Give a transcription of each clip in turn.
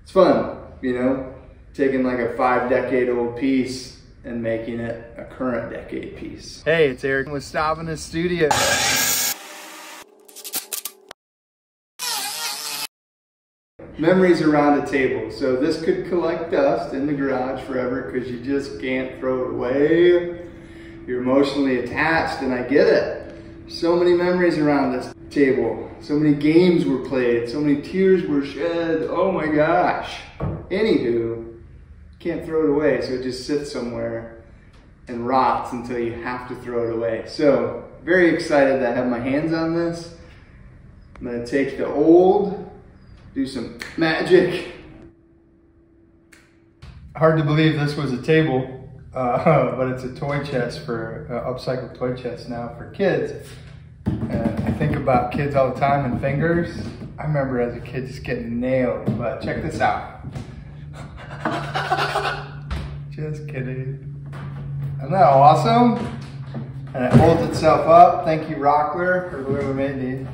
It's fun, you know, taking like a 5-decade-old piece and making it a current decade piece. Hey, it's Eric with Stop in the Studio. Memories around a table. So this could collect dust in the garage forever because you just can't throw it away. You're emotionally attached, and I get it. So many memories around this table. So many games were played. So many tears were shed. Oh my gosh. Anywho, can't throw it away, so it just sits somewhere and rots until you have to throw it away. So, very excited that I have my hands on this. I'm gonna take the old, do some magic. Hard to believe this was a table, but it's a toy chest for, upcycled toy chest now for kids. And I think about kids all the time and fingers. I remember as a kid just getting nailed, but check this out. Just kidding. Isn't that awesome? And it holds itself up. Thank you, Rockler, for whoever made these.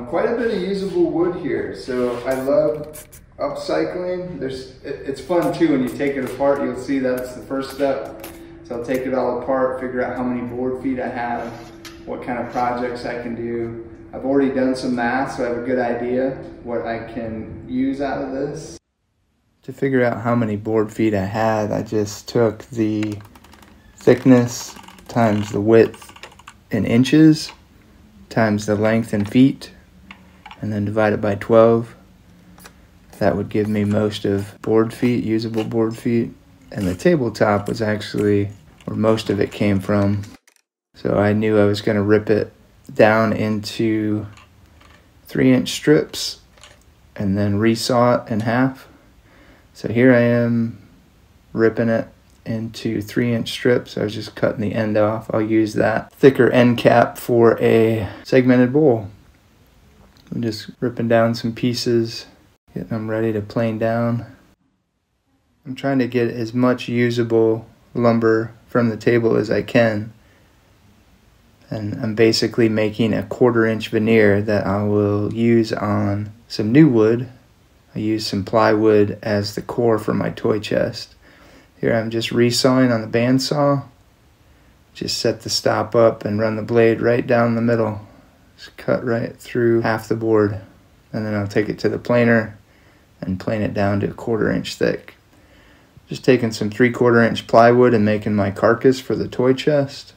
Quite a bit of usable wood here. So I love upcycling. It's fun too when you take it apart. You'll see that's the first step. So I'll take it all apart, figure out how many board feet I have, what kind of projects I can do. I've already done some math, so I have a good idea what I can use out of this. To figure out how many board feet I had, I just took the thickness times the width in inches times the length in feet and then divide it by 12. That would give me most of board feet, usable board feet. And the tabletop was actually where most of it came from. So I knew I was going to rip it down into 3-inch strips and then resaw it in half. So here I am ripping it into 3-inch strips. I was just cutting the end off. I'll use that thicker end cap for a segmented bowl. I'm just ripping down some pieces, getting them ready to plane down. I'm trying to get as much usable lumber from the table as I can. And I'm basically making a 1/4-inch veneer that I will use on some new wood. I use some plywood as the core for my toy chest. Here I'm just resawing on the bandsaw. Just set the stop up and run the blade right down the middle. Just cut right through half the board. And then I'll take it to the planer and plane it down to 1/4-inch thick. Just taking some 3/4-inch plywood and making my carcass for the toy chest.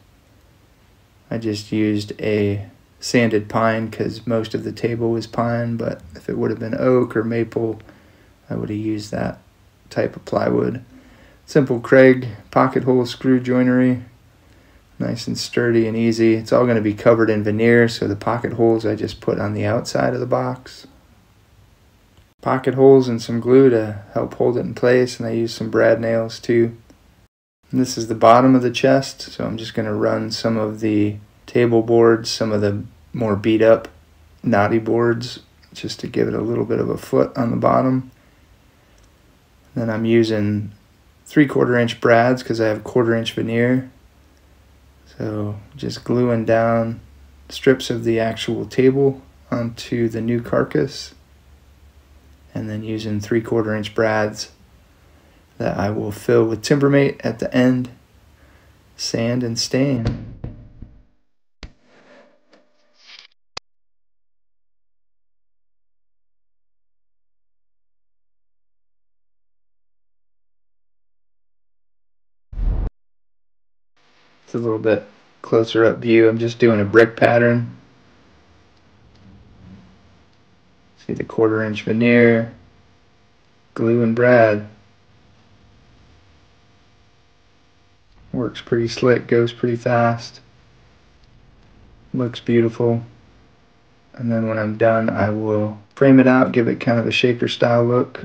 I just used a sanded pine because most of the table was pine, but if it would have been oak or maple, I would have used that type of plywood. Simple Craig pocket hole screw joinery, nice and sturdy and easy. It's all going to be covered in veneer, so the pocket holes I just put on the outside of the box. Pocket holes and some glue to help hold it in place, and I use some brad nails too. And this is the bottom of the chest, so I'm just going to run some of the table boards, some of the more beat up knotty boards, just to give it a little bit of a foot on the bottom. Then I'm using 3/4-inch brads because I have 1/4-inch veneer. So just gluing down strips of the actual table onto the new carcass, and then using 3/4-inch brads that I will fill with Timbermate at the end, sand and stain. It's a little bit closer up view. I'm just doing a brick pattern. See the 1/4-inch veneer, glue and brad. Works pretty slick, goes pretty fast. Looks beautiful. And then when I'm done, I will frame it out, give it kind of a shaker style look.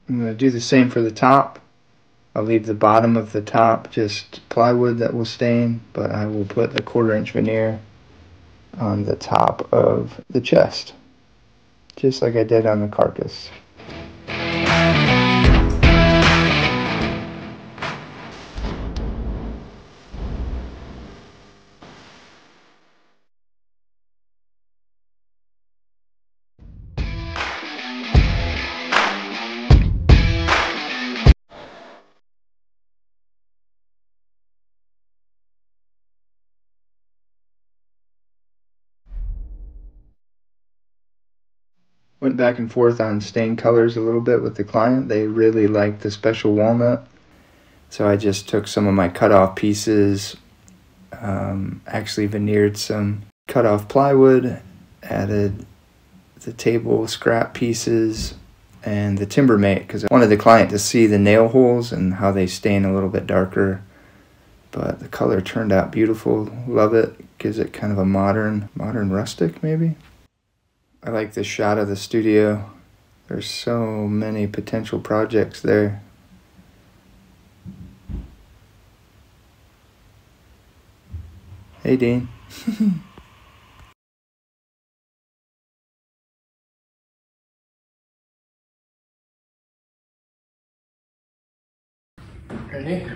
I'm going to do the same for the top. I'll leave the bottom of the top just plywood that will stain, but I will put the 1/4-inch veneer on the top of the chest, just like I did on the carcass. Went back and forth on stain colors a little bit with the client. They really liked the special walnut. So I just took some of my cut-off pieces, actually veneered some cut-off plywood, added the table scrap pieces, and the timber mate, because I wanted the client to see the nail holes and how they stain a little bit darker. But the color turned out beautiful. Love it. Gives it kind of a modern rustic, maybe. I like this shot of the studio. There's so many potential projects there. Hey, Dean. Ready?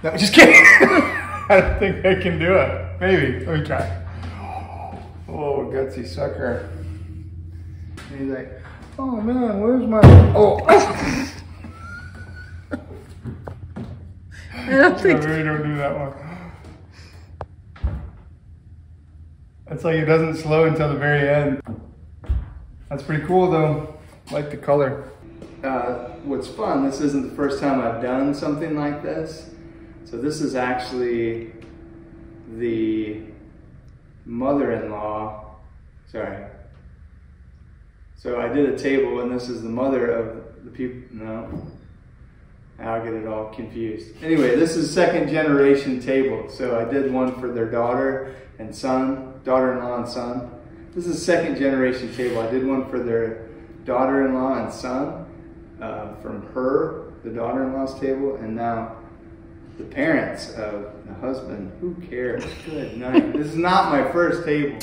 No, just kidding. I don't think I can do it. Maybe. Let me try. Oh, gutsy sucker. And he's like, oh man, where's my... Oh. I don't think... I really don't do that one. It's like it doesn't slow until the very end. That's pretty cool though. I like the color. What's fun, this isn't the first time I've done something like this. So this is actually the mother-in-law, sorry. So I did a table and this is the mother of the people, no. I'll get it all confused. Anyway, this is second generation table. So I did one for their daughter and son, daughter-in-law and son. This is second generation table. I did one for their daughter-in-law and son from her, the daughter-in-law's table, and now the parents of the husband. Who cares? Good night. This is not my first table.